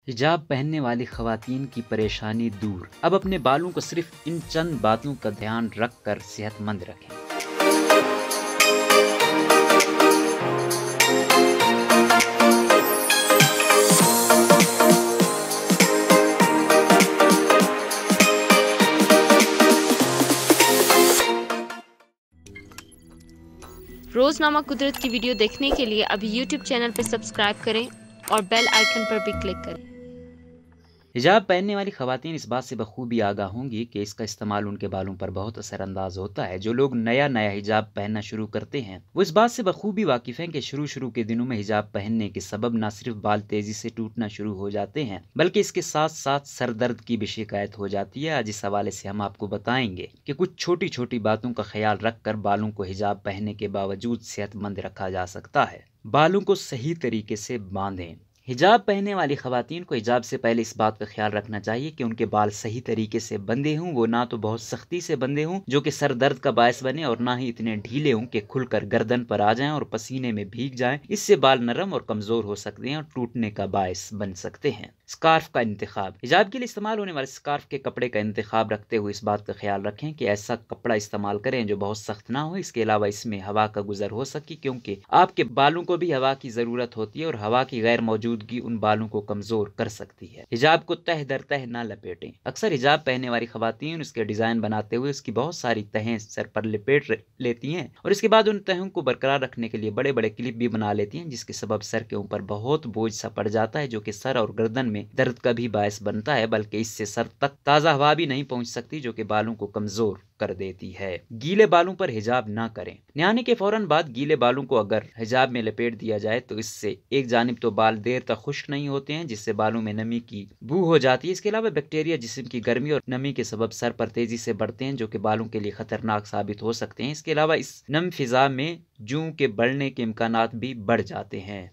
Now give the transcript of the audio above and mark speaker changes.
Speaker 1: हिजाब पहनने वाली खवातीन की परेशानी दूर। अब अपने बालों को सिर्फ इन चंद बातों का ध्यान रख कर सेहतमंद रखें।
Speaker 2: रोजनामा कुदरत की वीडियो देखने के लिए अभी YouTube चैनल पर सब्सक्राइब करें और बेल आइकन पर भी क्लिक करें।
Speaker 1: हिजाब पहनने वाली खवातीन इस बात से बखूबी आगाह होंगी कि इसका इस्तेमाल उनके बालों पर बहुत असरअंदाज होता है। जो लोग नया हिजाब पहनना शुरू करते हैं वो इस बात से बखूबी वाकिफ हैं कि शुरू के दिनों में हिजाब पहनने के सबब न सिर्फ बाल तेजी से टूटना शुरू हो जाते हैं बल्कि इसके साथ साथ सर दर्द की भी शिकायत हो जाती है। आज इस हवाले से हम आपको बताएंगे कि कुछ छोटी छोटी बातों का ख्याल रख कर बालों को हिजाब पहनने के बावजूद सेहतमंद रखा जा सकता है। बालों को सही तरीके से बांधें। हिजाब पहनने वाली खवातीन को हिजाब से पहले इस बात का ख्याल रखना चाहिए कि उनके बाल सही तरीके से बंधे हों, वो ना तो बहुत सख्ती से बंधे हों जो कि सर दर्द का बायस बने और ना ही इतने ढीले हों कि खुलकर गर्दन पर आ जाएं और पसीने में भीग जाएं। इससे बाल नरम और कमजोर हो सकते हैं और टूटने का बायस बन सकते हैं। स्कार्फ का इंतखाब। हिजाब के लिए इस्तेमाल होने वाले स्कार्फ के कपड़े का इंतखाब रखते हुए इस बात का ख्याल रखें कि ऐसा कपड़ा इस्तेमाल करें जो बहुत सख्त ना हो। इसके अलावा इसमें हवा का गुजर हो सके क्योंकि आपके बालों को भी हवा की जरूरत होती है और हवा की गैर मौजूदगी उन बालों को कमजोर कर सकती है। हिजाब को तह दर तह ना लपेटें। अक्सर हिजाब पहनने वाली खवातीन उसके डिजाइन बनाते हुए उसकी बहुत सारी तहें सर पर लपेट लेती हैं और इसके बाद उन तहों को बरकरार रखने के लिए बड़े बड़े क्लिप भी बना लेती हैं जिसके सबब सर के ऊपर बहुत बोझ सा पड़ जाता है जो कि सर और गर्दन में दर्द का भी बायस बनता है, बल्कि इससे सर तक ताज़ा हवा भी नहीं पहुंच सकती जो कि बालों को कमजोर कर देती है। गीले बालों पर हिजाब ना करें। नहाने के फौरन बाद गीले बालों को अगर हिजाब में लपेट दिया जाए तो इससे एक जानिब तो बाल देर तक खुश्क नहीं होते हैं जिससे बालों में नमी की बू हो जाती है। इसके अलावा बैक्टीरिया जिस्म की गर्मी और नमी के सबब सर पर तेजी से बढ़ते हैं जो कि बालों के लिए खतरनाक साबित हो सकते हैं। इसके अलावा इस नम फिजा में जूं के बढ़ने के इम्कानात भी बढ़ जाते हैं।